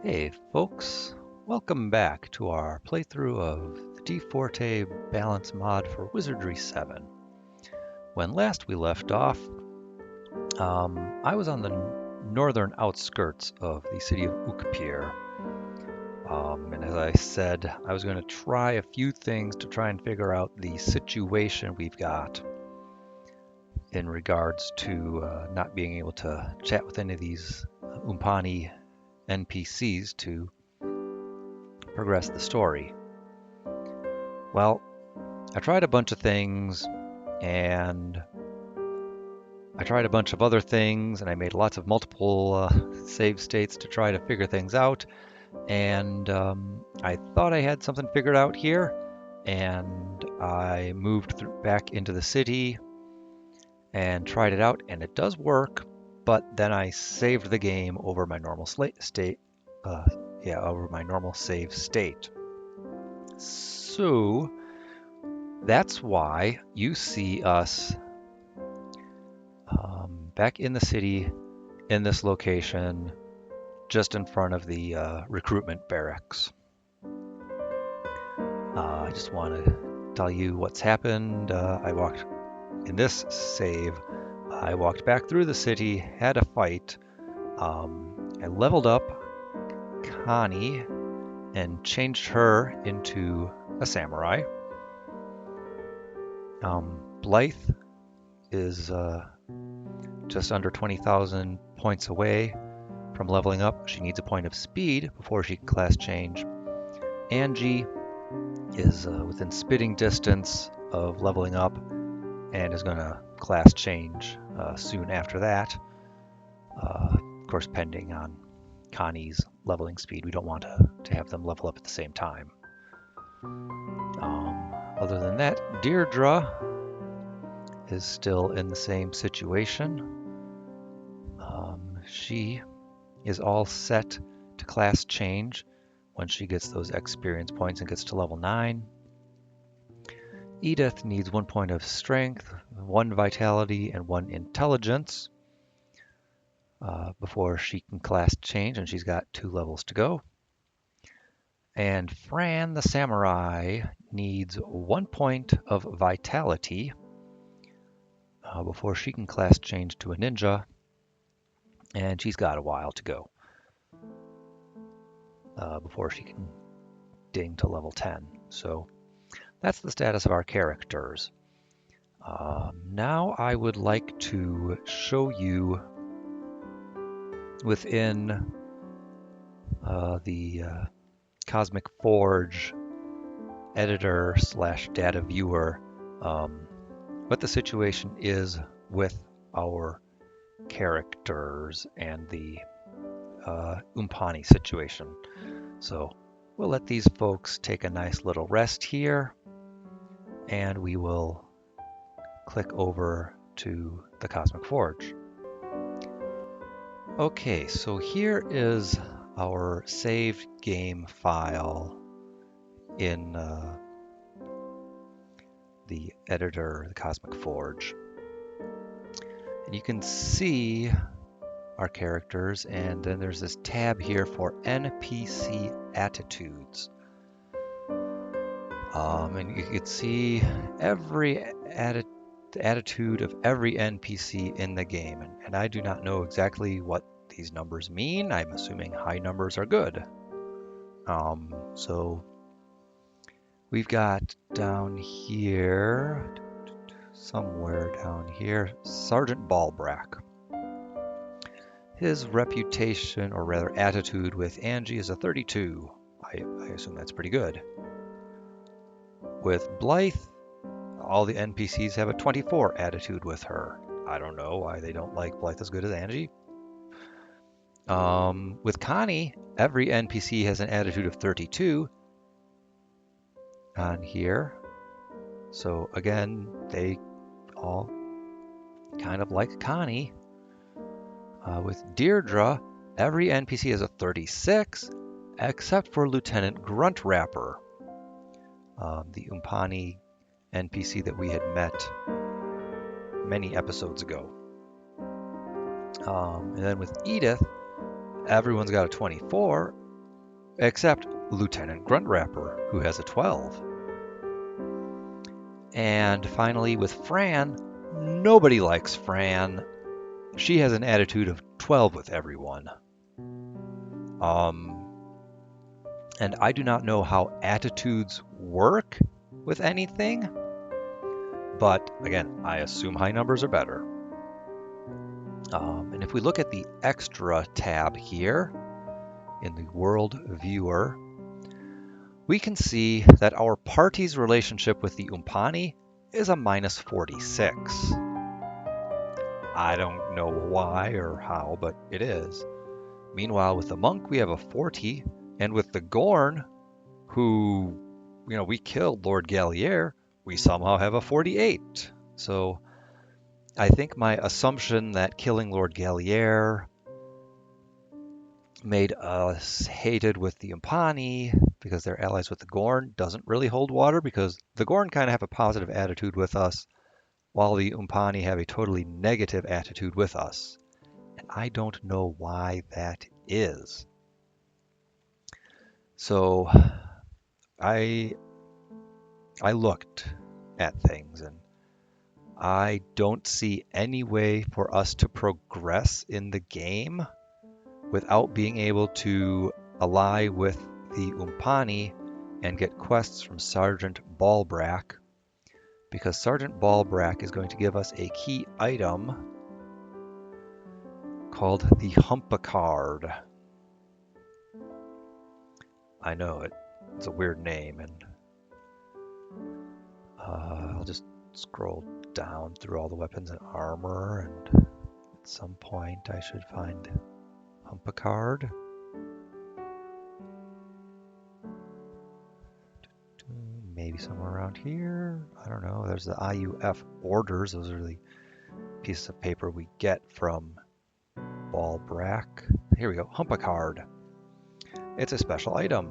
Hey folks, welcome back to our playthrough of the dfortae balance mod for Wizardry 7. When last we left off, I was on the northern outskirts of the city of Ukpir. And as I said, I was going to try a few things to try and figure out the situation we've got in regards to not being able to chat with any of these Umpani NPCs to progress the story. Well, I tried a bunch of things, and I tried a bunch of other things, and I made lots of multiple save states to try to figure things out. And I thought I had something figured out here, and I moved back into the city and tried it out, and it does work. But then I saved the game over my normal over my normal save state. So that's why you see us back in the city in this location just in front of the recruitment barracks. I just want to tell you what's happened. In this save, I walked back through the city, had a fight. I leveled up Connie and changed her into a samurai. Blythe is just under 20,000 points away from leveling up. She needs a point of speed before she can class change. Angie is within spitting distance of leveling up and is going to class change soon after that. Of course, pending on Connie's leveling speed. We don't want to have them level up at the same time. Other than that, Deirdre is still in the same situation. She is all set to class change when she gets those experience points and gets to level 9. Edith needs 1 point of strength, 1 vitality, and 1 intelligence before she can class change, and she's got 2 levels to go. And Fran the samurai needs 1 point of vitality before she can class change to a ninja, and she's got a while to go before she can ding to level 10. So that's the status of our characters. Now I would like to show you within the Cosmic Forge editor / data viewer what the situation is with our characters and the Umpani situation. So we'll let these folks take a nice little rest here, and we will click over to the Cosmic Forge. Okay, so here is our saved game file in the editor, the Cosmic Forge. And you can see our characters, and then there's this tab here for NPC attitudes. And you can see every attitude of every NPC in the game. And I do not know exactly what these numbers mean. I'm assuming high numbers are good. So we've got down here, somewhere down here, Sergeant Balbrack. His reputation, or rather attitude, with Angie is a 32. I assume that's pretty good. With Blythe, all the NPCs have a 24 attitude with her. I don't know why they don't like Blythe as good as Angie. With Connie, every NPC has an attitude of 32 on here. So again, they all kind of like Connie. With Deirdre, every NPC has a 36, except for Lieutenant Gruntrapper, the Umpani NPC that we had met many episodes ago. And then with Edith, everyone's got a 24, except Lieutenant Gruntrapper, who has a 12. And finally, with Fran, nobody likes Fran. She has an attitude of 12 with everyone. And I do not know how attitudes work with anything, but again, I assume high numbers are better. And if we look at the extra tab here in the world viewer, we can see that our party's relationship with the Umpani is a -46. I don't know why or how, but it is. Meanwhile, with the monk, we have a 40, and with the Gorn, who, we killed Lord Gallier, we somehow have a 48. So I think my assumption that killing Lord Gallier made us hated with the Umpani because they're allies with the Gorn doesn't really hold water, because the Gorn kind of have a positive attitude with us, while the Umpani have a totally negative attitude with us. And I don't know why that is. So I looked at things, and I don't see any way for us to progress in the game without being able to ally with the Umpani and get quests from Sergeant Balbrack, because Sergeant Balbrack is going to give us a key item called the Humpacard. I know it's a weird name, and I'll just scroll down through all the weapons and armor, and at some point I should find Humpacard. Maybe somewhere around here. I don't know. There's the IUF orders. Those are the pieces of paper we get from Balbrack. Here we go. Humpacard. It's a special item.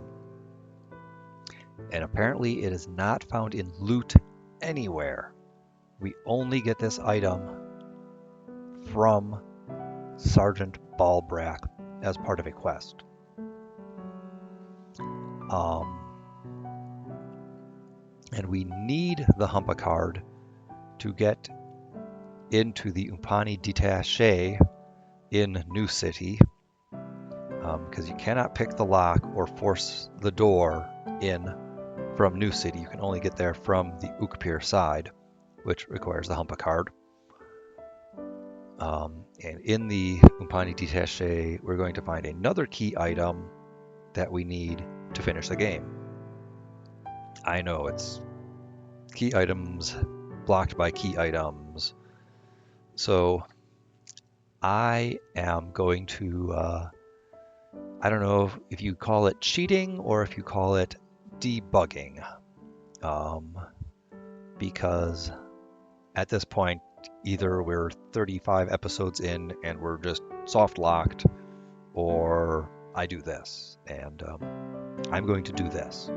And apparently it is not found in loot anywhere. We only get this item from Sergeant Balbrack as part of a quest. And we need the Humpacard to get into the Umpani Detaché in New City, because you cannot pick the lock or force the door in from New City. You can only get there from the Ukpir side, which requires the Humpacard. And in the Umpani Detaché, we're going to find another key item that we need to finish the game. I know it's key items blocked by key items. So I am going to, I don't know if you call it cheating or if you call it debugging, because at this point, either we're 35 episodes in and we're just soft locked, or I do this, and I'm going to do this.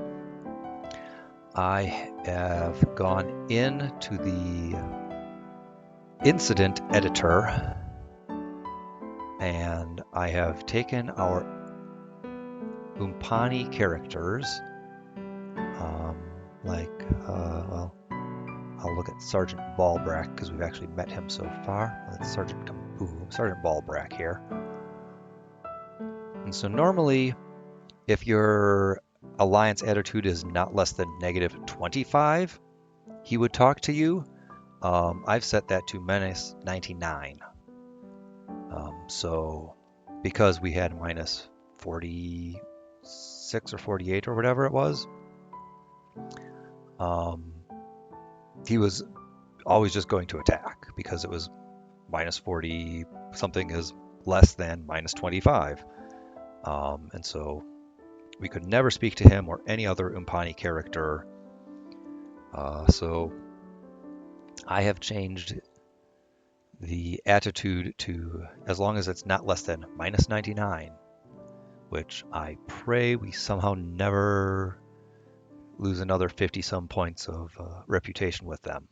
I have gone into the incident editor, and I have taken our Umpani characters, well, I'll look at Sergeant Balbrack because we've actually met him so far. That's Sergeant Balbrack here. And so normally, if your alliance attitude is not less than -25, he would talk to you. I've set that to -99. So because we had -46 or 48 or whatever it was, he was always just going to attack because it was -40 something is less than -25. And so we could never speak to him or any other Umpani character. So I have changed the attitude to as long as it's not less than -99, which I pray we somehow never lose another 50-some points of reputation with them.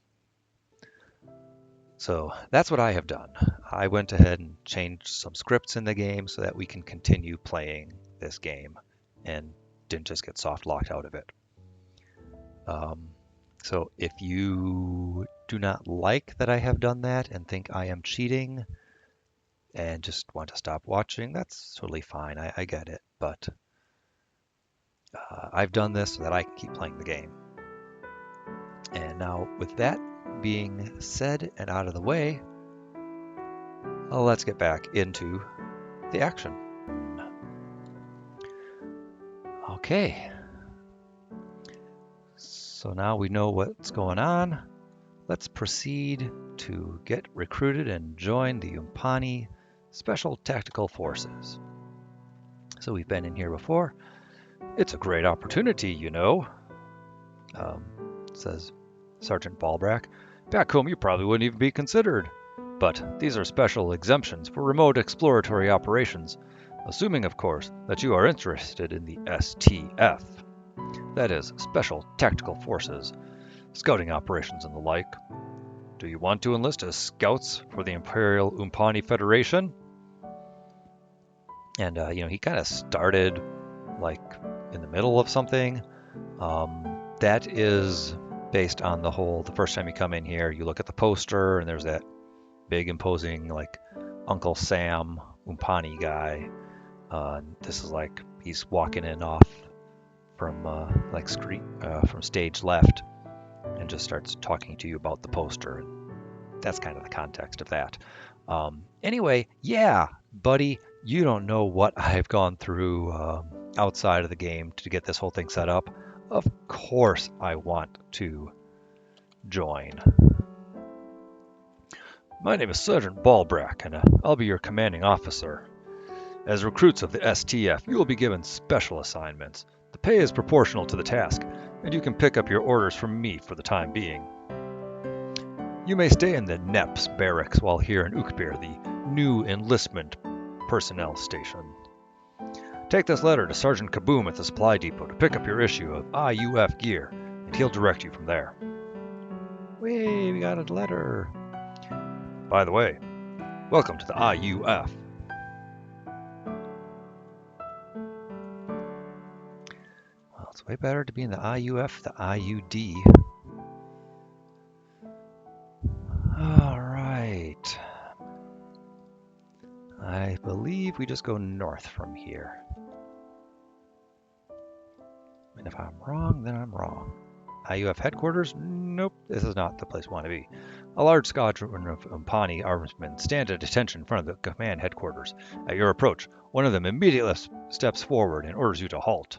So that's what I have done. I went ahead and changed some scripts in the game so that we can continue playing this game and didn't just get soft locked out of it. So if you do not like that I have done that and think I am cheating and just want to stop watching, that's totally fine. I get it. But I've done this so that I can keep playing the game. And now with that being said and out of the way, let's get back into the action. Okay. So now we know what's going on. Let's proceed to get recruited and join the Umpani Special Tactical Forces. So we've been in here before. It's a great opportunity, you know, says Sergeant Ballbrack. Back home you probably wouldn't even be considered. But these are special exemptions for remote exploratory operations, assuming, of course, that you are interested in the STF. That is, Special Tactical Forces, scouting operations and the like. Do you want to enlist as scouts for the Imperial Umpani Federation? And, he kind of started, like, in the middle of something. That is based on the first time you come in here, you look at the poster, and there's that big, imposing, like, Uncle Sam Umpani guy. This is like, he's walking in off from, from stage left, and just starts talking to you about the poster. That's kind of the context of that. Anyway, yeah, buddy, you don't know what I've gone through outside of the game to get this whole thing set up. Of course I want to join. My name is Sergeant Ballbrack, and I'll be your commanding officer. As recruits of the STF, you will be given special assignments. The pay is proportional to the task, and you can pick up your orders from me for the time being. You may stay in the NEPS barracks while here in Ukbir, the new enlistment personnel station. Take this letter to Sergeant Kaboom at the supply depot to pick up your issue of IUF gear, and he'll direct you from there. Whee, we got a letter. By the way, welcome to the IUF. Well, it's way better to be in the IUF, the IUD. All right. I believe we just go north from here. And if I'm wrong, then I'm wrong. IUF headquarters? Nope, this is not the place we want to be. A large squadron of Umpani armsmen stand at attention in front of the command headquarters. At your approach, one of them immediately steps forward and orders you to halt.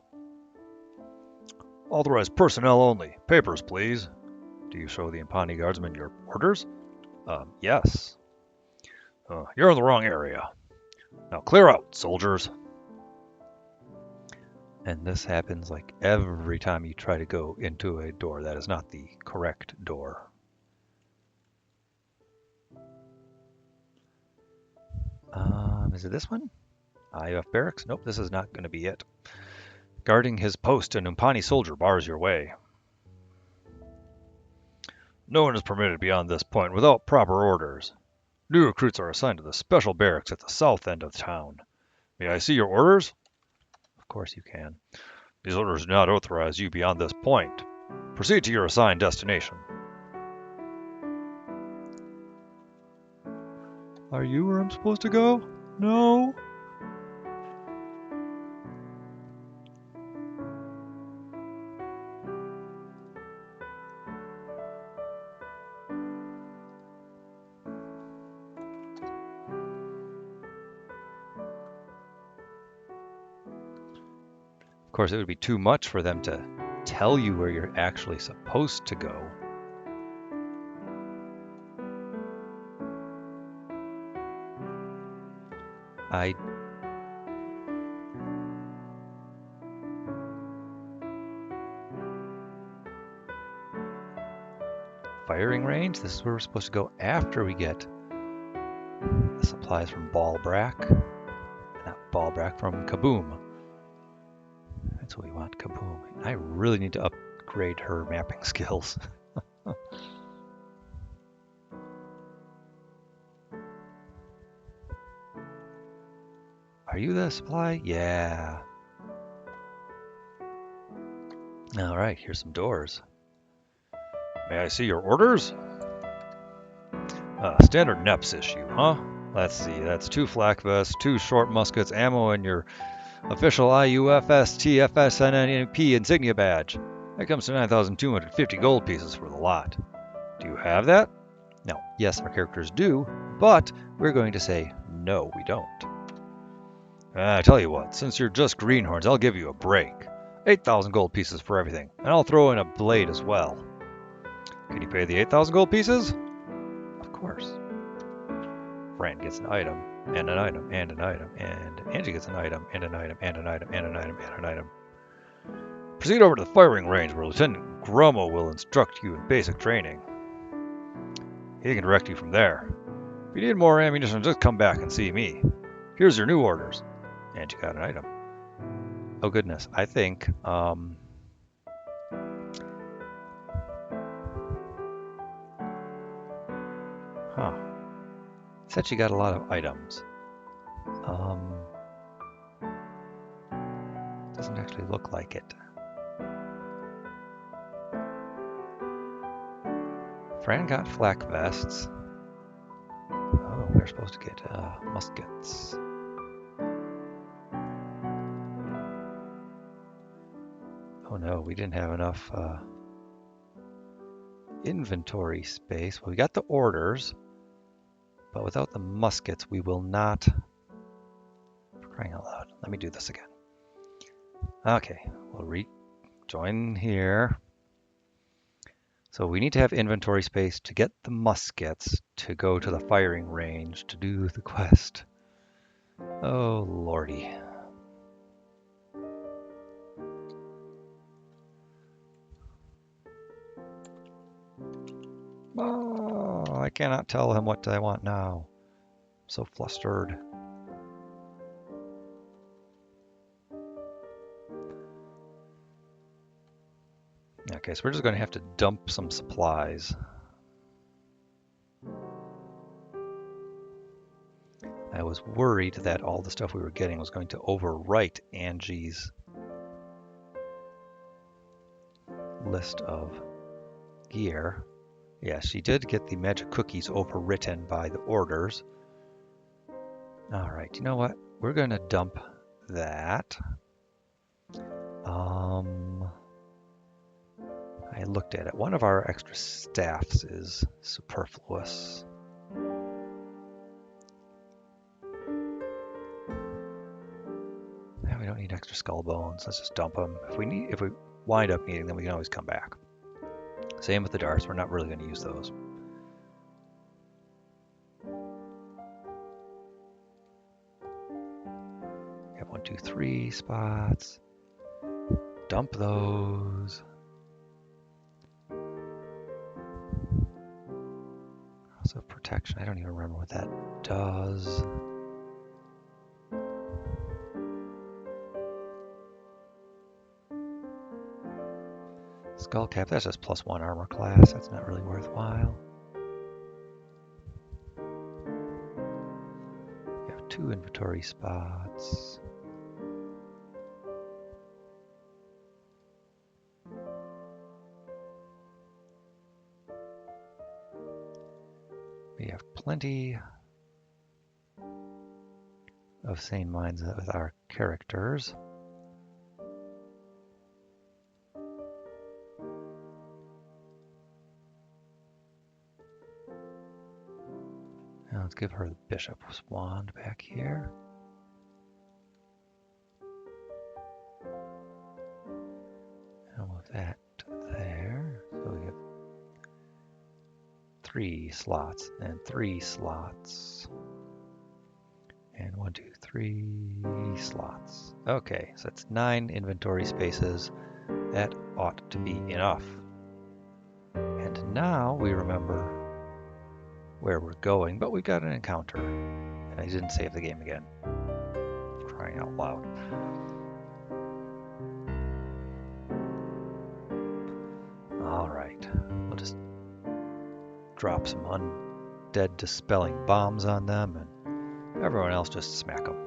Authorized personnel only. Papers, please. Do you show the Umpani guardsmen your orders? Yes. You're in the wrong area. Now clear out, soldiers. And this happens like every time you try to go into a door that is not the correct door. Is it this one? IUF barracks? Nope, this is not going to be it. Guarding his post, an Umpani soldier bars your way. No one is permitted beyond this point without proper orders. New recruits are assigned to the special barracks at the south end of town. May I see your orders? Of course you can. These orders do not authorize you beyond this point. Proceed to your assigned destination. Are you where I'm supposed to go? No. Of course, it would be too much for them to tell you where you're actually supposed to go. Firing range? This is where we're supposed to go after we get the supplies from Ballbrack. Not Ballbrack, from Kaboom. That's what we want, Kaboom. I really need to upgrade her mapping skills. Are you the supply? Yeah. All right, here's some doors. May I see your orders? Standard NEPS issue, huh? Let's see, that's 2 flak vests, 2 short muskets, ammo, and your official IUFS TFSNNP insignia badge. That comes to 9,250 gold pieces for the lot. Do you have that? Now, yes, our characters do, but we're going to say no, we don't. I tell you what, since you're just greenhorns, I'll give you a break. 8,000 gold pieces for everything, and I'll throw in a blade as well. Can you pay the 8,000 gold pieces? Of course. Fran gets an item, and an item, and an item, and Angie gets an item, and an item, and an item, and an item, and an item. Proceed over to the firing range where Lieutenant Grummo will instruct you in basic training. He can direct you from there. If you need more ammunition, just come back and see me. Here's your new orders. And you got an item. Oh goodness, I think, huh. Said she got a lot of items. Doesn't actually look like it. Fran got flak vests. Oh, we're supposed to get muskets. Oh no, we didn't have enough inventory space. Well, we got the orders, but without the muskets, we will not. For crying out loud. Let me do this again. Okay, we'll rejoin here. So we need to have inventory space to get the muskets to go to the firing range to do the quest. Oh, lordy. Oh, I cannot tell him what I want now. I'm so flustered. Okay, so we're just going to have to dump some supplies. I was worried that all the stuff we were getting was going to overwrite Angie's list of gear. Yeah, she did get the magic cookies overwritten by the orders. All right, you know what? We're going to dump that. I looked at it. One of our extra staffs is superfluous. Yeah, we don't need extra skull bones. Let's just dump them. If we wind up needing them, we can always come back. Same with the darts. We're not really going to use those. We have 1, 2, 3 spots. Dump those. Also protection. I don't even remember what that does. Skull cap, that's just +1 armor class. That's not really worthwhile. We have 2 inventory spots. We have plenty of sane minds with our characters. Now let's give her the bishop's wand back here. And move that to there. So we have 3 slots and 3 slots. And 1, 2, 3 slots. Okay, so that's 9 inventory spaces. That ought to be enough. And now we remember where we're going, but we've got an encounter. And I didn't save the game again. Crying out loud. Alright, we'll just drop some undead dispelling bombs on them, and everyone else just smack them.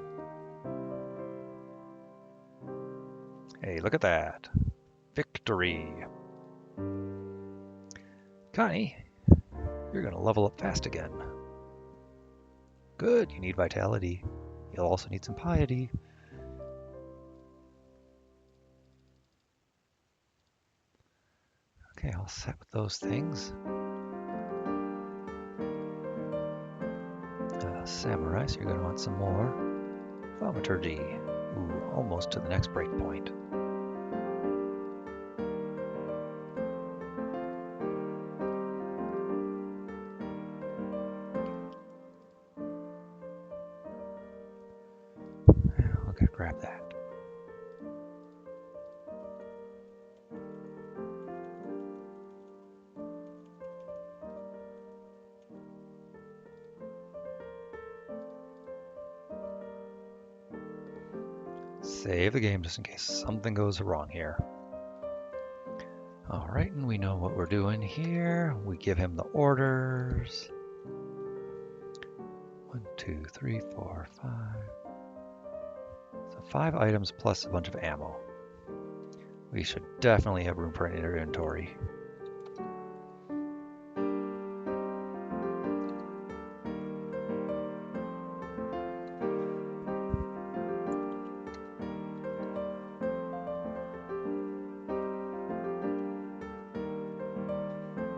Hey, look at that. Victory. Connie, you're going to level up fast again. Good, you need vitality. You'll also need some piety. Okay, all set with those things. Samurai, so you're going to want some more. Thaumaturgy. Ooh, almost to the next breakpoint. Okay, grab that. Save the game just in case something goes wrong here. All right, and we know what we're doing here. We give him the orders. 1, 2, 3, 4, 5. So 5 items plus a bunch of ammo. We should definitely have room for an inventory.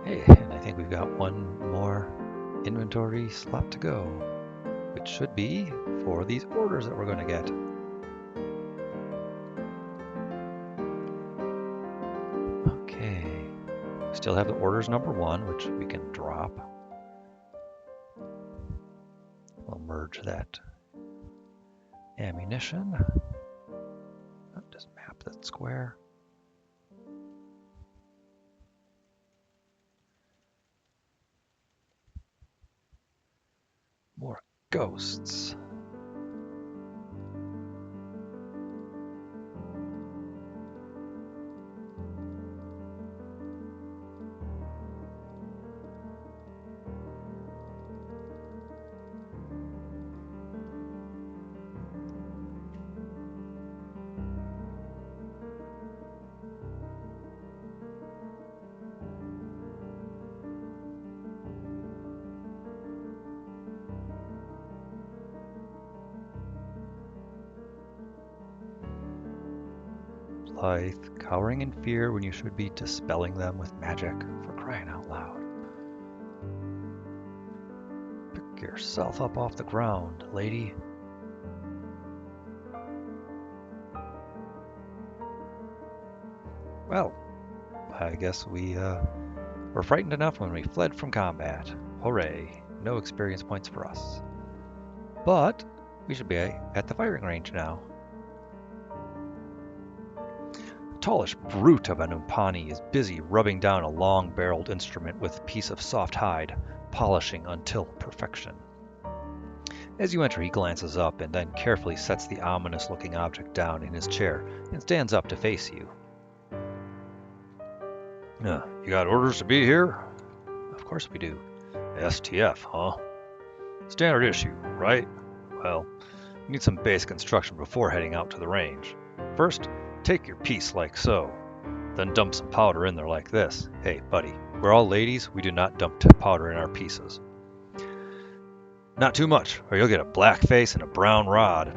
Hey, and I think we've got one more inventory slot to go, which should be for these orders that we're going to get. Okay, still have the orders number 1, which we can drop. We'll merge that ammunition. Oh, just map that square. More ghosts. Blythe, cowering in fear when you should be dispelling them with magic, for crying out loud. Pick yourself up off the ground, lady. Well, I guess we were frightened enough when we fled from combat. Hooray, no experience points for us. But we should be at the firing range now. A tallish brute of an Umpani is busy rubbing down a long-barreled instrument with a piece of soft hide, polishing until perfection. As you enter, he glances up and then carefully sets the ominous-looking object down in his chair and stands up to face you. You got orders to be here? Of course we do. STF, huh? Standard issue, right? Well, you need some basic instruction before heading out to the range. First, take your piece like so. Then dump some powder in there like this. Hey, buddy, we're all ladies. We do not dump powder in our pieces. Not too much, or you'll get a black face and a brown rod.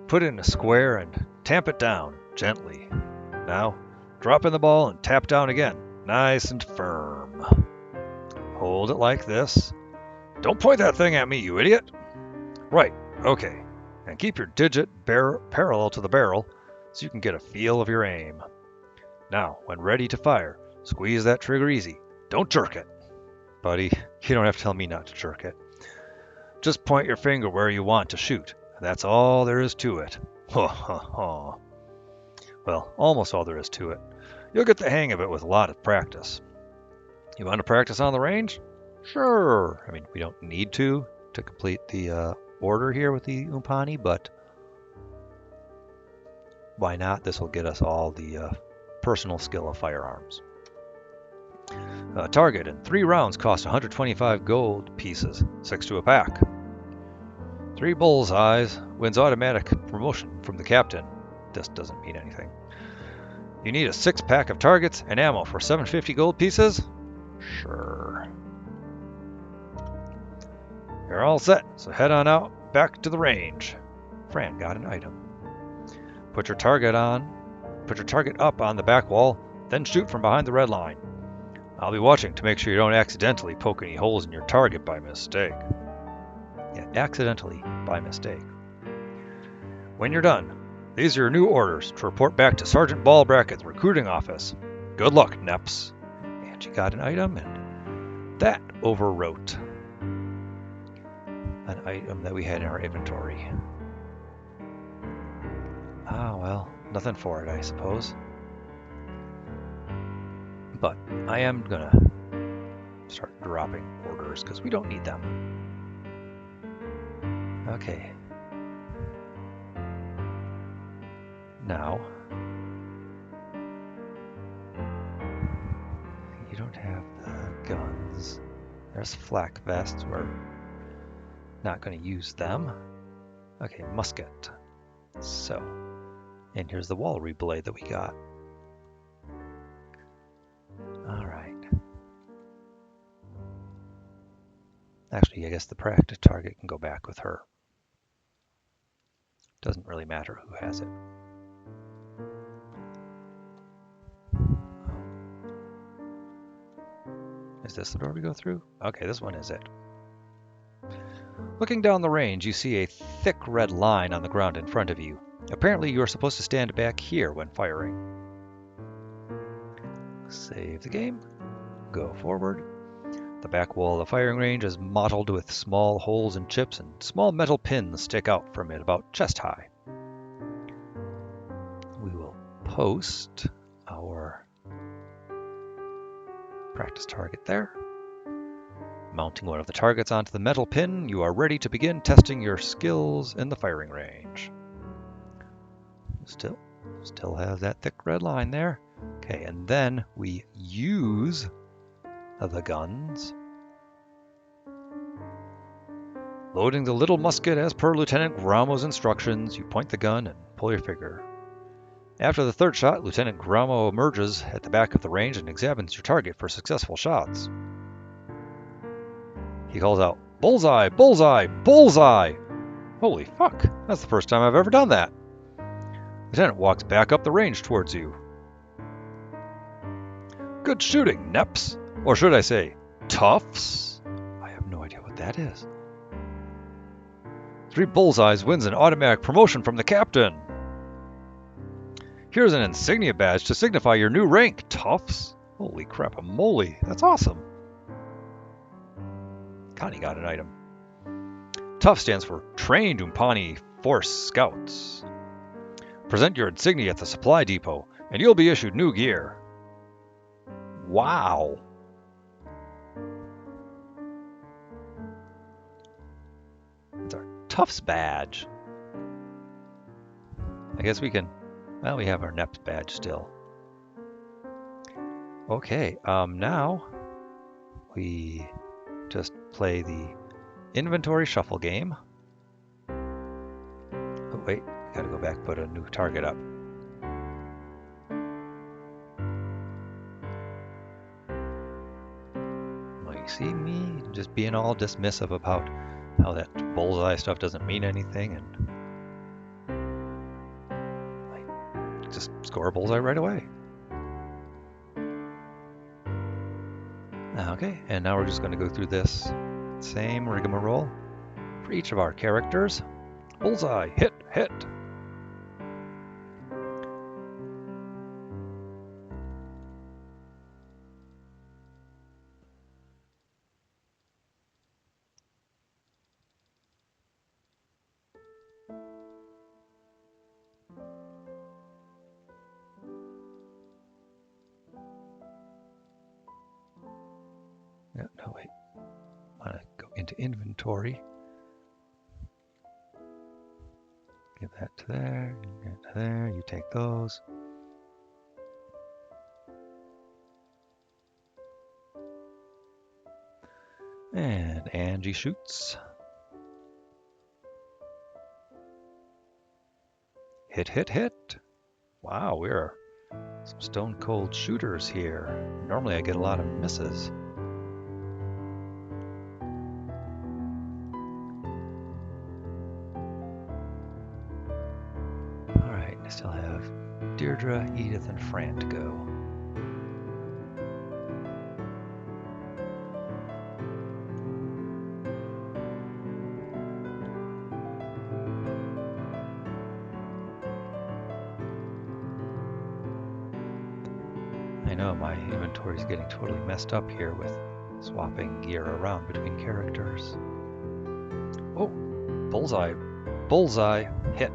Put it in a square and tamp it down, gently. Now, drop in the ball and tap down again, nice and firm. Hold it like this. Don't point that thing at me, you idiot. Right, okay. And keep your digit parallel to the barrel so you can get a feel of your aim. Now, when ready to fire, squeeze that trigger easy. Don't jerk it. Buddy, you don't have to tell me not to jerk it. Just point your finger where you want to shoot. That's all there is to it. Ha ha ha. Well, almost all there is to it. You'll get the hang of it with a lot of practice. You want to practice on the range? Sure. I mean, we don't need to complete the order here with the Umpani, but why not? This will get us all the personal skill of firearms. Target in 3 rounds costs 125 gold pieces, 6 to a pack. 3 bullseyes wins automatic promotion from the captain. This doesn't mean anything. You need a 6-pack of targets and ammo for 750 gold pieces? Sure. You're all set, so head on out back to the range. Fran got an item. Put your target up on the back wall, then shoot from behind the red line. I'll be watching to make sure you don't accidentally poke any holes in your target by mistake. Yeah, accidentally by mistake. When you're done, these are your new orders to report back to Sergeant Ballbrackett's recruiting office. Good luck, Neps. And she got an item, and that overwrote an item that we had in our inventory. Ah, well, nothing for it, I suppose. But I am gonna start dropping orders because we don't need them. Okay. Now, you don't have the guns. There's flak vests. We're not going to use them. Okay, musket. So, and here's the wall reblade that we got. All right. Actually, I guess the practice target can go back with her. Doesn't really matter who has it. Is this the door we go through? Okay, this one is it. Looking down the range, you see a thick red line on the ground in front of you. Apparently, you are supposed to stand back here when firing. Save the game. Go forward. The back wall of the firing range is mottled with small holes and chips, and small metal pins stick out from it about chest high. We will post our practice target there. Mounting one of the targets onto the metal pin, you are ready to begin testing your skills in the firing range. Still have that thick red line there. Okay, and then we use the guns. Loading the little musket as per Lieutenant Gramo's instructions, you point the gun and pull your trigger. After the third shot, Lieutenant Gramo emerges at the back of the range and examines your target for successful shots. He calls out, "Bullseye! Bullseye! Bullseye!" Holy fuck, that's the first time I've ever done that. Lieutenant walks back up the range towards you. Good shooting, Neps. Or should I say, Tufts? I have no idea what that is. 3 bullseyes wins an automatic promotion from the captain. Here's an insignia badge to signify your new rank, Tufts. Holy crap-a-moly, that's awesome. Connie got an item. TUF stands for Trained Umpani Force Scouts. Present your insignia at the supply depot, and you'll be issued new gear. Wow. It's our Tufts badge. I guess we can, well, we have our NEPS badge still. Okay, now we just play the inventory shuffle game. Oh wait, gotta go back, put a new target up. Well, you see me just being all dismissive about how that bullseye stuff doesn't mean anything, and I just score a bullseye right away. Okay, and now we're just going to go through this same rigmarole for each of our characters. Bullseye, hit, hit. No, wait. I want to go into inventory. Give that to there, give that to there. You take those. And Angie shoots. Hit, hit, hit. Wow, we're Some stone cold shooters here. Normally I get a lot of misses. Alright, I still have Deirdre, Edith, and Fran to go. I know my inventory's getting totally messed up here with swapping gear around between characters. Oh, bullseye. Bullseye. Hit.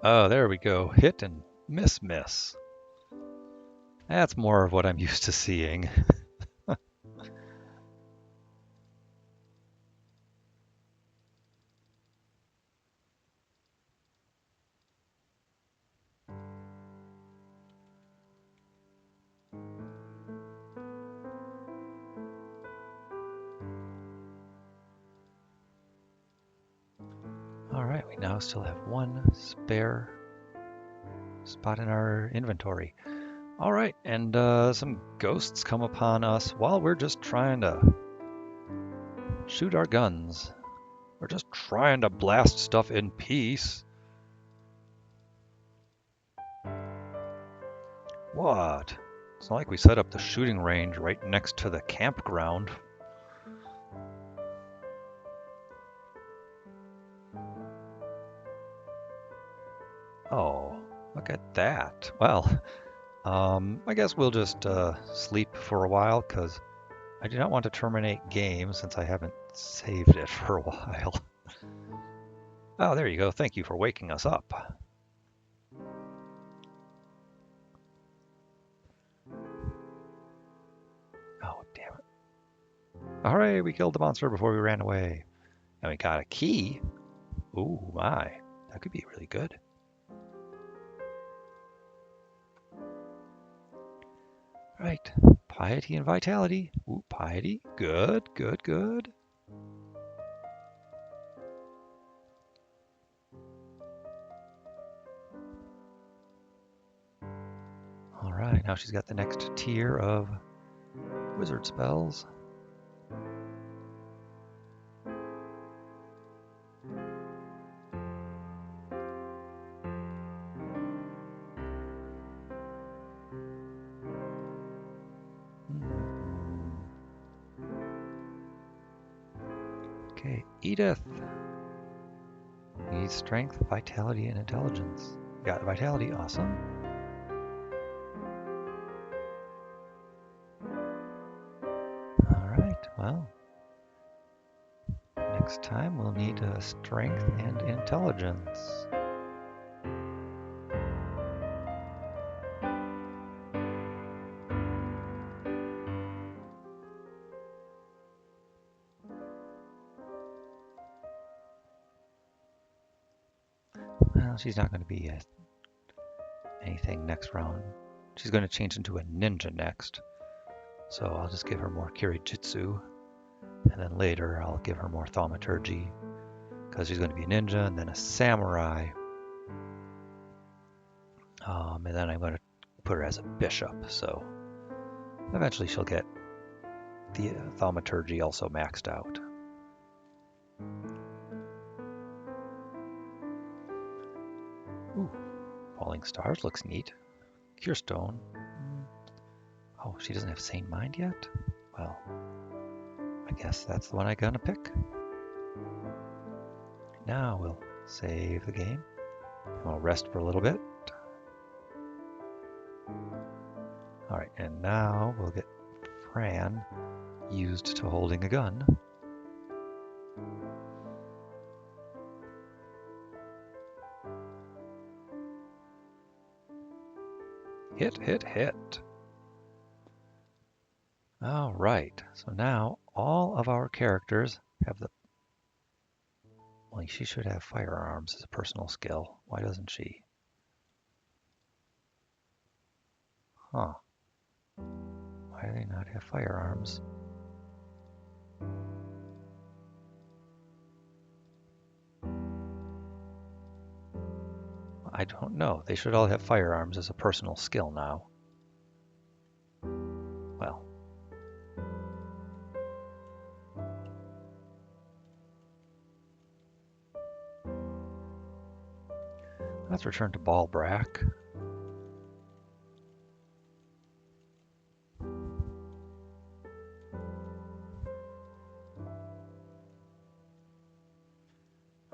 Oh, there we go. Hit and miss. That's more of what I'm used to seeing. Alright, we now still have one spare spot in our inventory. Alright, and some ghosts come upon us while we're just trying to shoot our guns. We're just trying to blast stuff in peace. What? It's not like we set up the shooting range right next to the campground. Oh, look at that. Well, I guess we'll just sleep for a while because I do not want to terminate game since I haven't saved it for a while. Oh, there you go. Thank you for waking us up. Oh, damn it. Alright, we killed the monster before we ran away. And we got a key. Ooh, my. That could be really good. Right. Piety and vitality. Ooh, piety. Good. Alright, now she's got the next tier of wizard spells. Okay, Edith. Needs strength, vitality, and intelligence. Got vitality, awesome. Alright, well. Next time we'll need strength and intelligence. Well, she's not going to be anything next round. She's going to change into a ninja next. So I'll just give her more Kirijitsu. And then later I'll give her more Thaumaturgy. Because she's going to be a ninja and then a samurai. And then I'm going to put her as a bishop. So eventually she'll get the Thaumaturgy also maxed out. Ooh, Falling Stars looks neat. Cure Stone. Oh, she doesn't have Sane Mind yet? Well, I guess that's the one I'm gonna pick. Now we'll save the game. And we'll rest for a little bit. Alright, and now we'll get Fran used to holding a gun. Hit, hit, hit. All right, so now all of our characters have the... Well, she should have firearms as a personal skill. Why doesn't she? Huh. Why do they not have firearms? I don't know. They should all have firearms as a personal skill now. Well. Let's return to Ballbrack.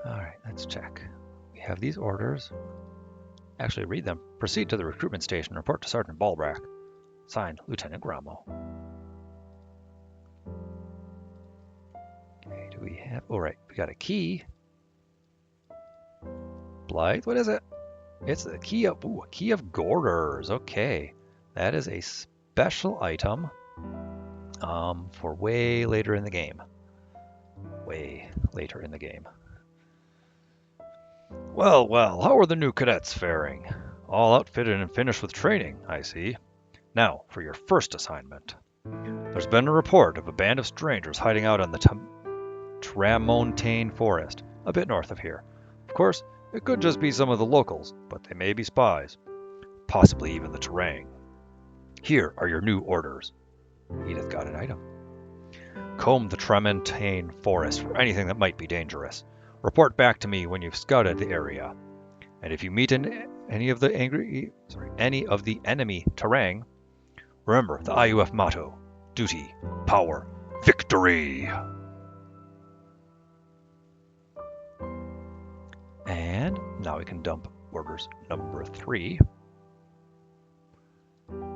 Alright, let's check. We have these orders. Actually, read them. Proceed to the recruitment station. Report to Sergeant Ballbrack. Signed, Lieutenant Gramo. Okay, do we have... Oh, right. We got a key. Blythe, what is it? It's the key of... Ooh, a key of Gorders. Okay. That is a special item for way later in the game. Way later in the game. Well, well, how are the new cadets faring? All outfitted and finished with training, I see. Now, for your first assignment. There's been a report of a band of strangers hiding out in the Tramontane Forest, a bit north of here. Of course, it could just be some of the locals, but they may be spies. Possibly even the Terang. Here are your new orders. Edith got an item. Comb the Tramontane Forest for anything that might be dangerous. Report back to me when you've scouted the area. And if you meet any of the enemy Terang, remember the IUF motto: duty, power, victory. And now we can dump orders number 3.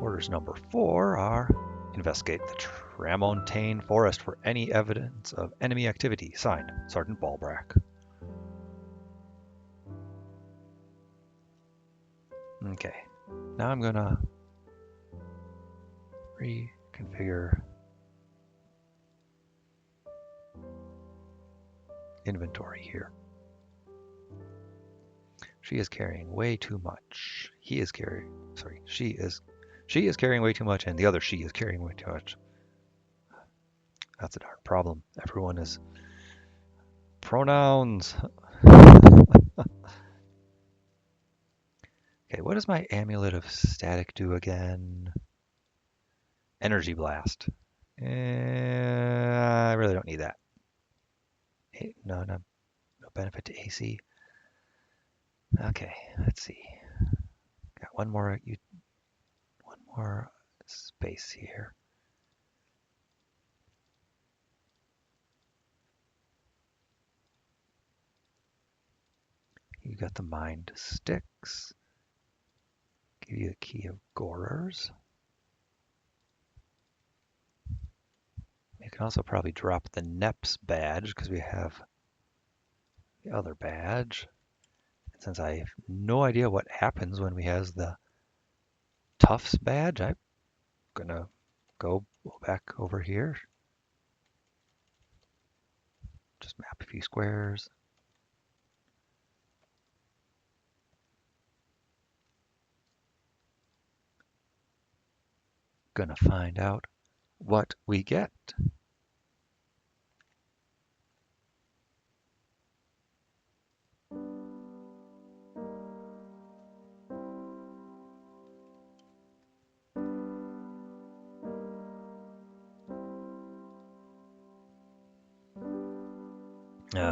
Orders number 4 are investigate the Tramontane Forest for any evidence of enemy activity. Signed, Sergeant Ballbrack. Okay, now I'm gonna reconfigure inventory here. She is carrying way too much. She is carrying way too much, and the other she is carrying way too much. That's a darn problem. Everyone is pronouns. Okay, what does my amulet of static do again? Energy blast. I really don't need that. No benefit to AC. Okay, let's see. Got one more space here. You got the mind sticks. Give you the key of Gorers. You can also probably drop the NEPS badge because we have the other badge. And since I have no idea what happens when we have the Tufts badge, I'm gonna go back over here. Just map a few squares. Gonna find out what we get.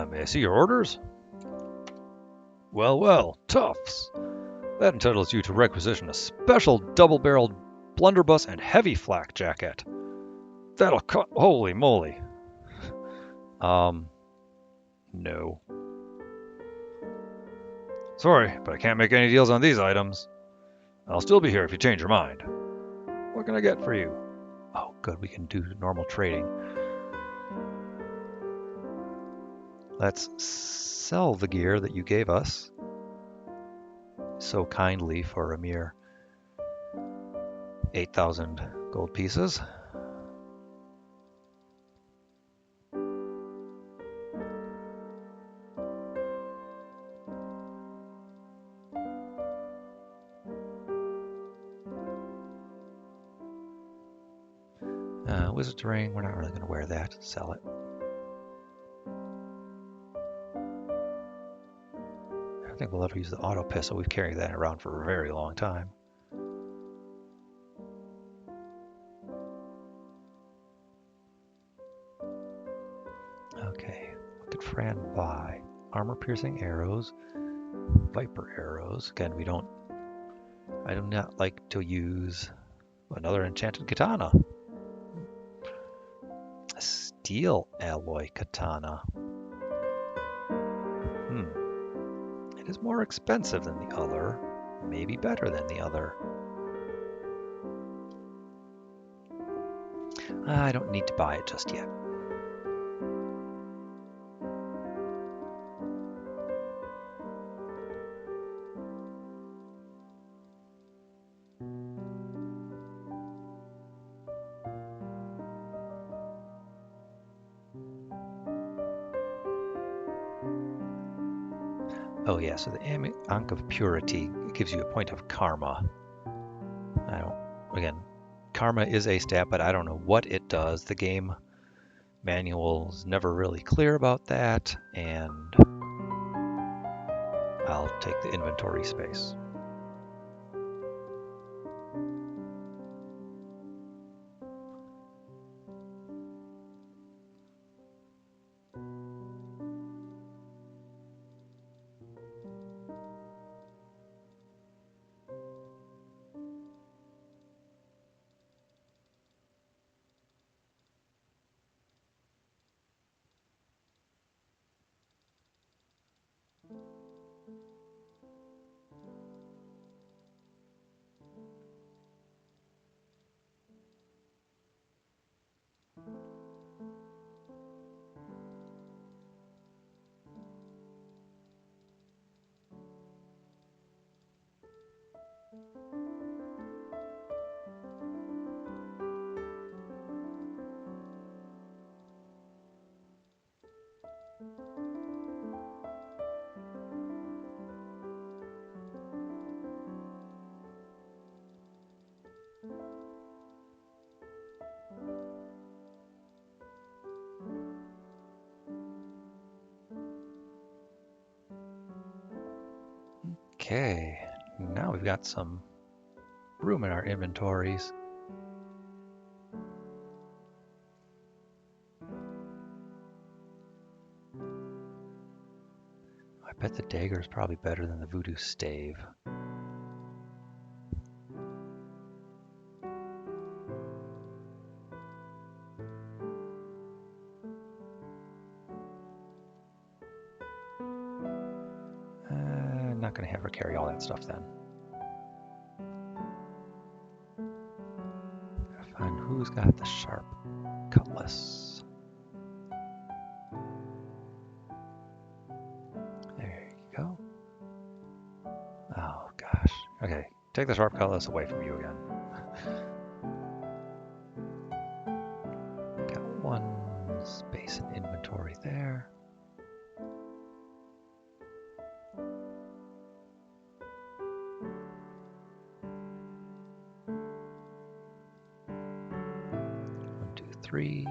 May I see your orders? Well, well, Tufts. That entitles you to requisition a special double-barreled blunderbuss and heavy flak jacket. That'll cut... Holy moly. No. Sorry, but I can't make any deals on these items. I'll still be here if you change your mind. What can I get for you? Oh, good, we can do normal trading. Let's sell the gear that you gave us so kindly for a mere 8,000 gold pieces. Wizard's ring, we're not really going to wear that. Sell it. I don't think we'll ever use the auto pistol. We've carried that around for a very long time. Okay, what could Fran buy? Armor-piercing arrows, viper arrows. Again, I do not like to use another enchanted katana. A steel alloy katana. It is more expensive than the other, maybe better than the other. I don't need to buy it just yet. Oh yeah, so the Ankh of Purity gives you a point of karma. Again, karma is a stat, but I don't know what it does. The game manual's never really clear about that, and I'll take the inventory space. Okay, now we've got some room in our inventories. I bet the dagger is probably better than the voodoo stave. I'm not going to have her carry all that stuff then. Gotta find who's got the sharp cutlass. There you go. Oh gosh. Okay, take the sharp cutlass away from you again. Got one space in inventory there. One, two, three.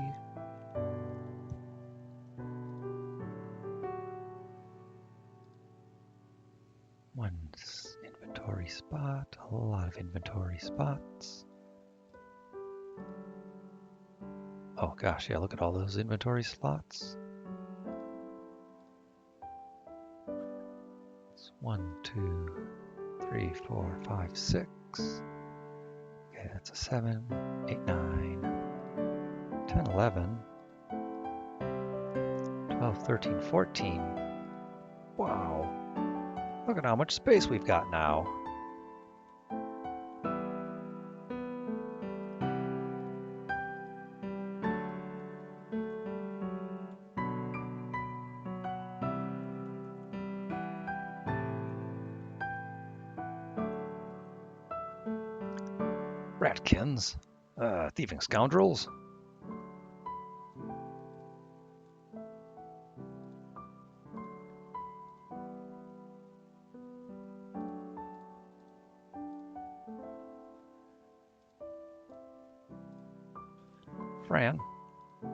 One inventory spot, a lot of inventory spots. Oh gosh, yeah, look at all those inventory slots. It's 1, 2, 3, 4, 5, 6. Okay, that's a 7, 8, 9, 10, 11, 12, 13, 14. Wow. Look at how much space we've got now. Ratkins. Thieving scoundrels. Fran,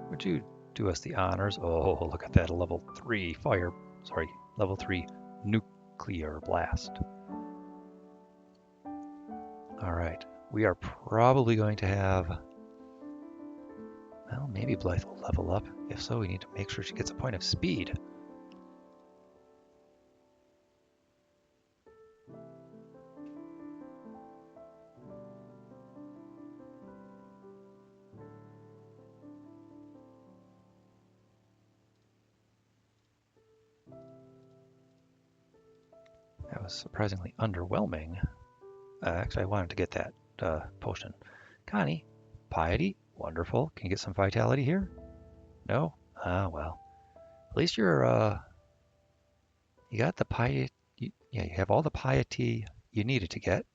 would you do us the honors? Oh, look at that, a level 3 level 3 nuclear blast. All right, we are probably going to have, well, maybe Blythe will level up. If so, we need to make sure she gets a point of speed. That was surprisingly underwhelming. Actually, I wanted to get that potion. Connie, piety, wonderful. Can you get some vitality here? No? Ah, well. At least you're, you got the piety, yeah, you have all the piety you needed to get.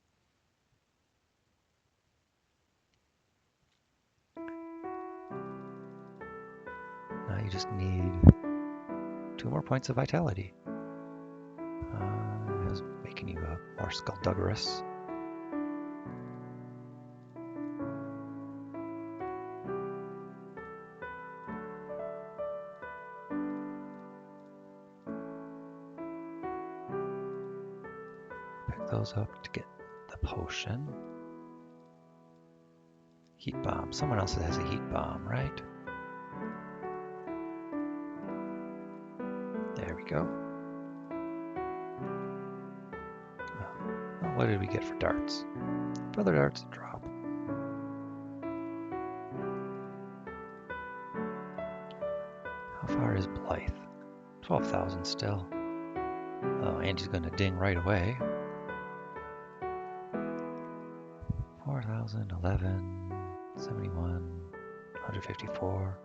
Now you just need 2 more points of vitality. It was making you more skullduggerous. Pick those up to get the potion. Heat bomb. Someone else has a heat bomb, right? There we go. Well, what did we get for darts? Feather darts, drop. How far is Blythe? 12,000 still. Oh, Andy's going to ding right away. 4,000, 11, 71, 154.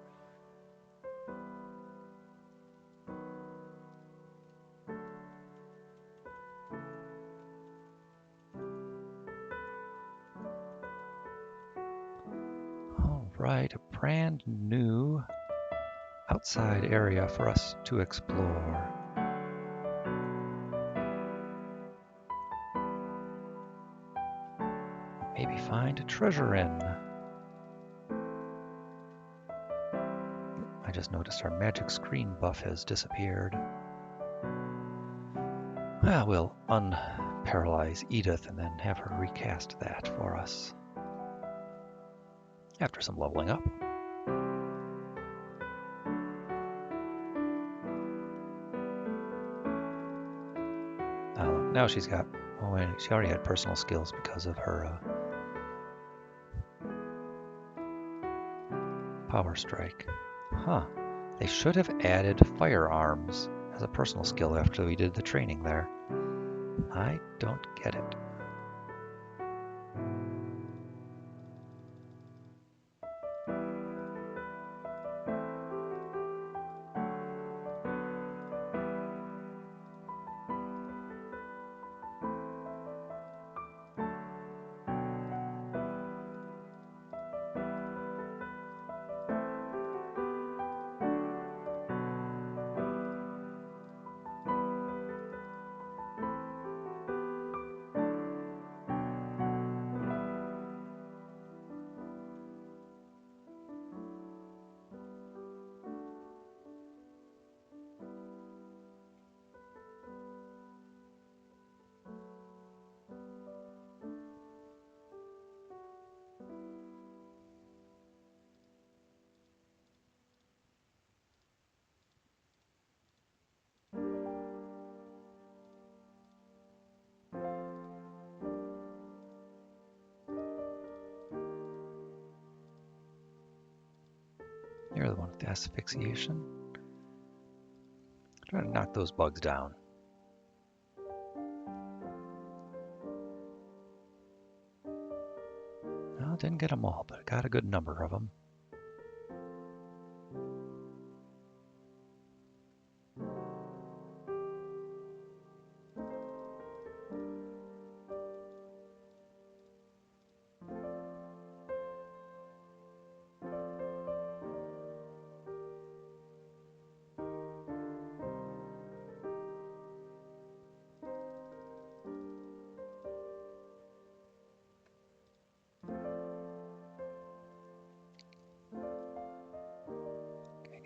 All right, a brand new outside area for us to explore. Maybe find a treasure in. I just noticed our magic screen buff has disappeared. Well, we'll unparalyze Edith and then have her recast that for us. After some leveling up. Now she's got, oh, she already had personal skills because of her power strike. Huh. They should have added firearms as a personal skill after we did the training there. I don't get it. You're the one with the asphyxiation. Try to knock those bugs down. Well, didn't get them all, but got a good number of them.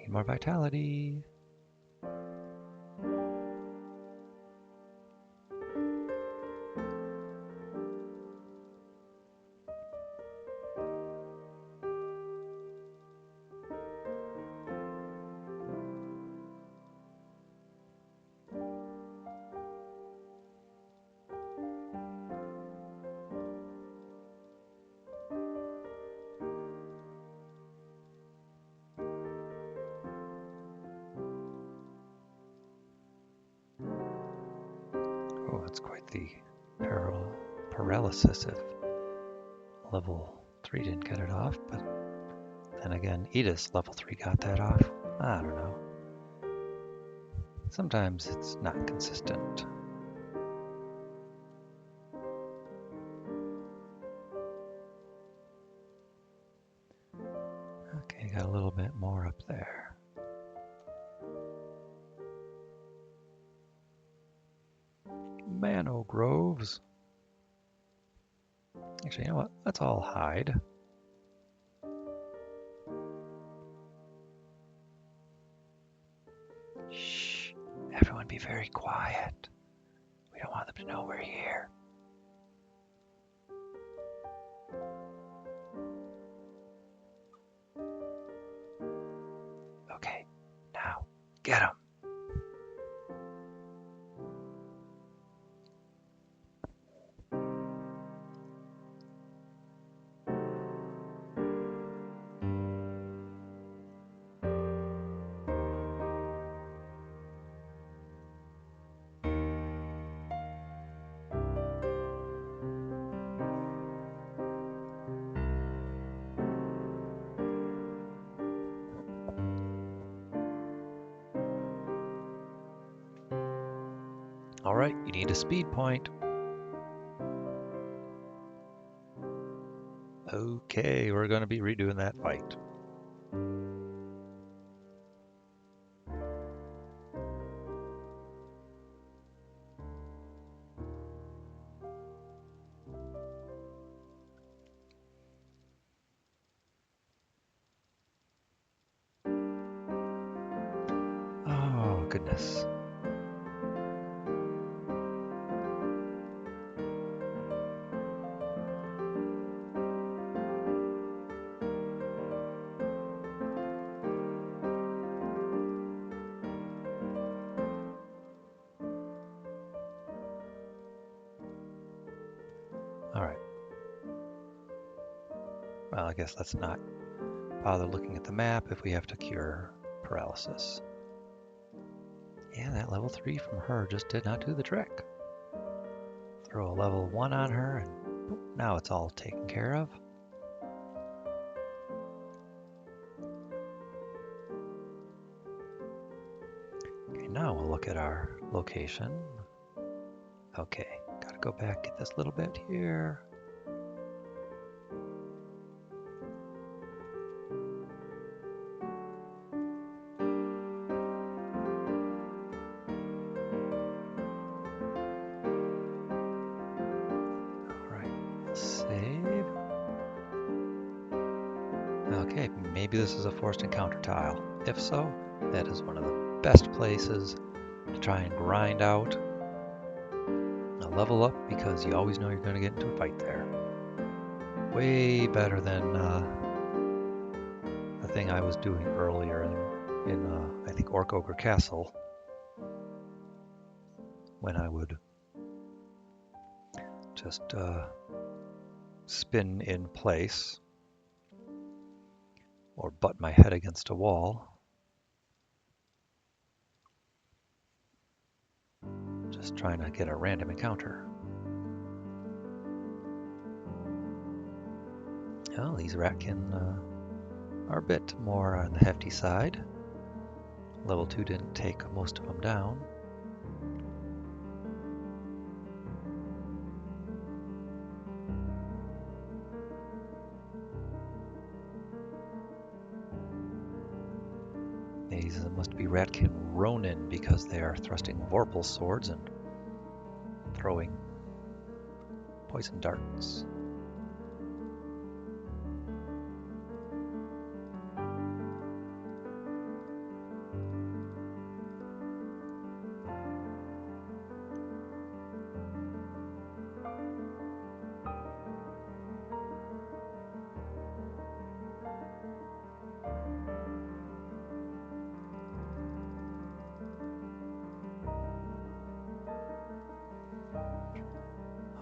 Need more vitality. Oh, that's quite the paralysis if level 3 didn't get it off, but then again, Edith's level 3 got that off. I don't know. Sometimes it's not consistent. Okay, got a little bit more up there. Mano Groves. Actually, you know what? Let's all hide. Shh. Everyone be very quiet. We don't want them to know we're here. Okay, now, get them. All right, you need a speed point. Okay, we're going to be redoing that fight. Oh, goodness. All right. Well, I guess let's not bother looking at the map if we have to cure paralysis. Yeah, that level 3 from her just did not do the trick. Throw a level 1 on her and boop, now it's all taken care of. Okay, now we'll look at our location. Okay, gotta go back, get this little bit here. Save. Okay, maybe this is a forced encounter tile. If so, that is one of the best places to try and grind out a level up because you always know you're going to get into a fight there. Way better than the thing I was doing earlier in I think Orc Ogre Castle, when I would just spin in place or butt my head against a wall. Just trying to get a random encounter. Well, these ratkin are a bit more on the hefty side. Level 2 didn't take most of them down. These must be Ratkin Ronin because they are thrusting Vorpal swords and throwing poison darts.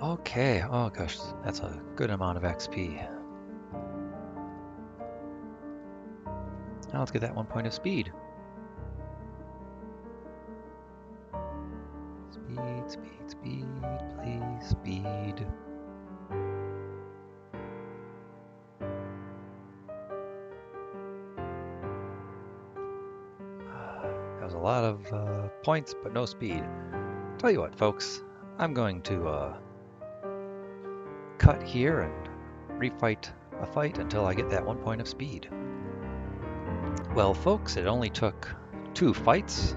Okay, oh gosh, that's a good amount of XP. Now let's get that 1 point of speed. Speed, speed, speed, please, speed. That was a lot of points, but no speed. Tell you what, folks, I'm going to cut here and refight a fight until I get that 1 point of speed. Well, folks, it only took 2 fights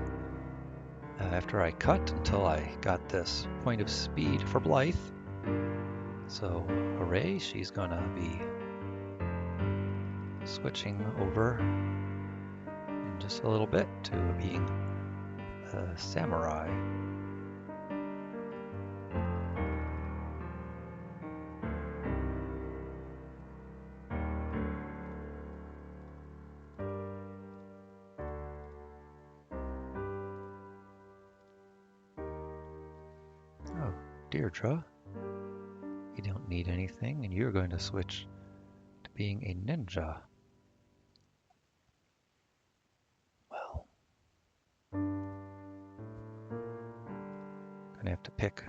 after I cut until I got this point of speed for Blythe. So, hooray, she's gonna be switching over in just a little bit to being a samurai. Oh, Deirdre, you don't need anything, and you're going to switch to being a ninja. Well, gonna have to pick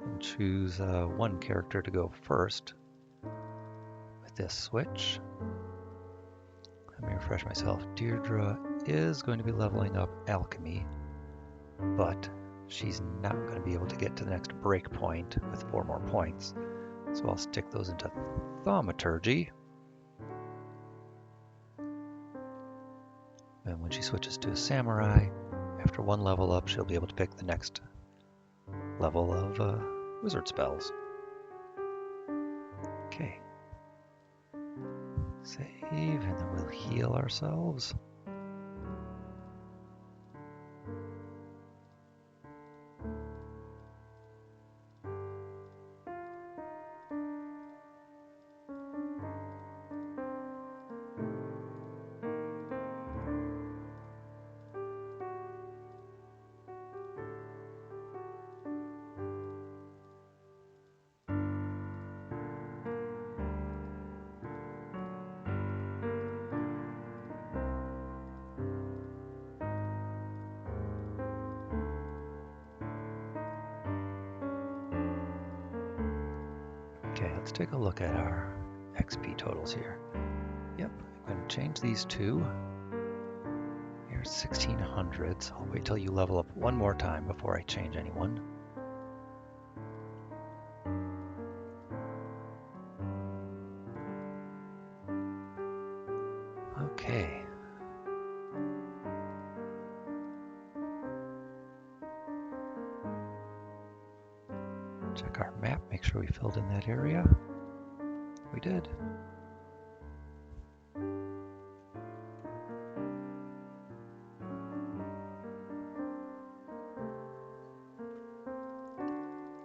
and choose one character to go first with this switch. Let me refresh myself. Deirdre is going to be leveling up alchemy, but she's not going to be able to get to the next break point with 4 more points. So I'll stick those into thaumaturgy. And when she switches to a samurai, after 1 level up, she'll be able to pick the next level of wizard spells. Okay. Save, and then we'll heal ourselves. Okay, let's take a look at our XP totals here. Yep, I'm going to change these two. Here's 1600, so I'll wait till you level up 1 more time before I change anyone. Okay. Check our map, make sure we filled in that area. We did.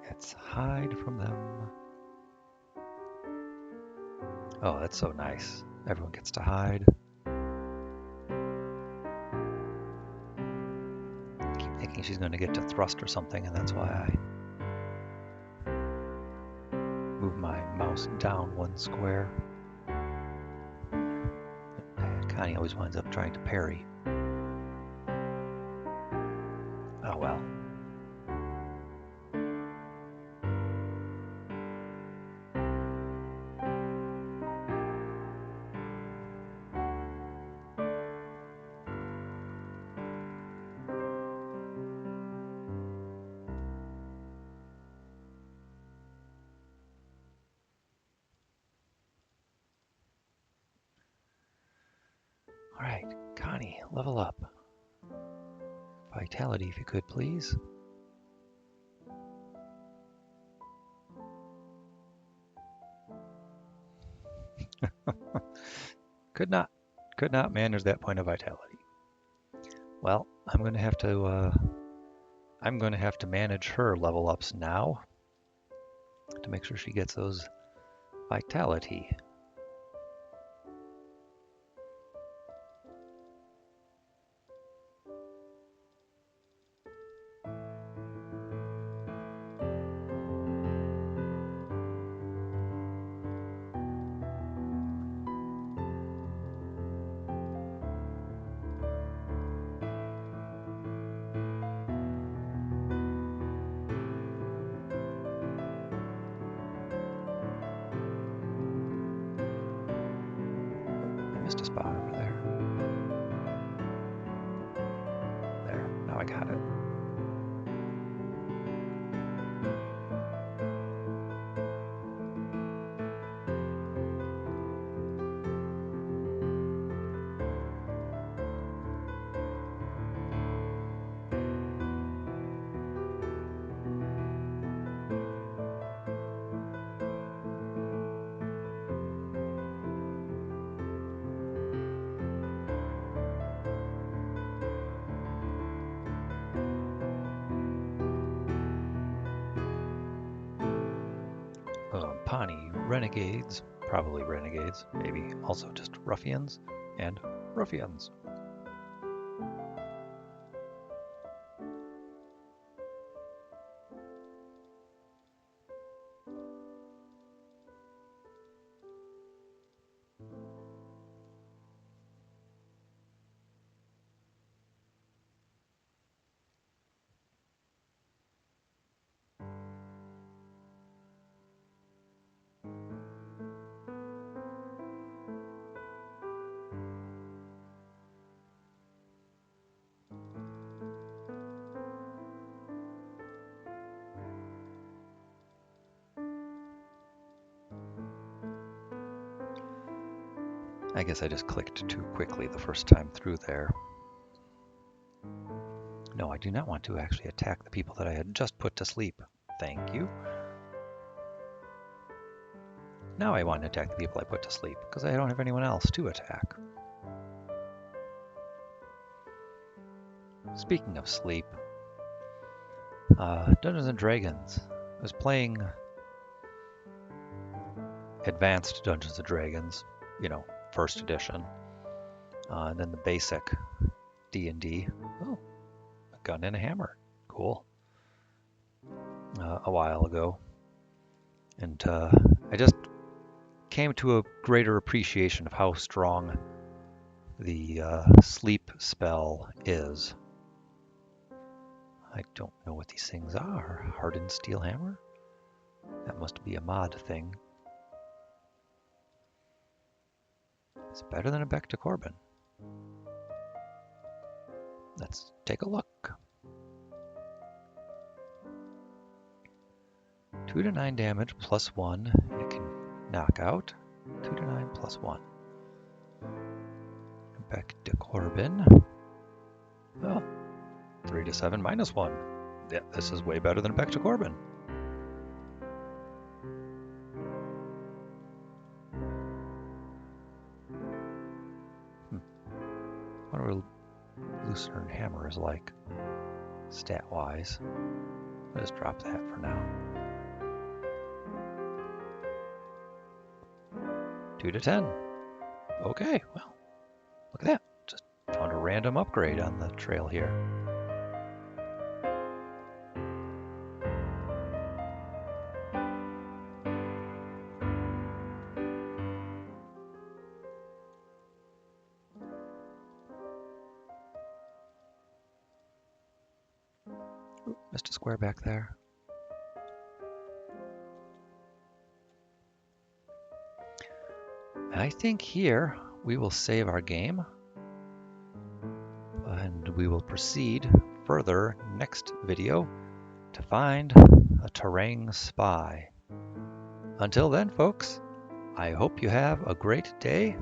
Let's hide from them. Oh, that's so nice. Everyone gets to hide. I keep thinking she's going to get to thrust or something, and that's why I move my mouse down 1 square. Connie always winds up trying to parry. Oh well. Alright, Connie, level up. Vitality, if you could, please. Could not manage that point of vitality. Well, I'm going to have to manage her level ups now to make sure she gets those vitality. missed a spot over there. There, now I got it. Umpani renegades, probably renegades, maybe also just ruffians and ruffians. I guess I just clicked too quickly the first time through there. No, I do not want to actually attack the people that I had just put to sleep. Thank you. Now I want to attack the people I put to sleep, because I don't have anyone else to attack. Speaking of sleep, Dungeons & Dragons. I was playing Advanced Dungeons & Dragons, you know, first edition, and then the basic D&D. Oh, a gun and a hammer. Cool. A while ago. And I just came to a greater appreciation of how strong the sleep spell is. I don't know what these things are. Hardened steel hammer? That must be a mod thing. It's better than a Back to Corbin. Let's take a look. 2 to 9 damage plus 1. It can knock out. 2 to 9 plus 1. Back to Corbin. Well, 3 to 7 minus 1. Yeah, this is way better than Back to Corbin. I wonder what Lucerne Hammer is like, stat-wise. I'll just drop that for now. 2 to 10. Okay, well, look at that. Just found a random upgrade on the trail here. Ooh, missed a square back there. I think here we will save our game and we will proceed further next video to find a terrain spy. Until then, folks, I hope you have a great day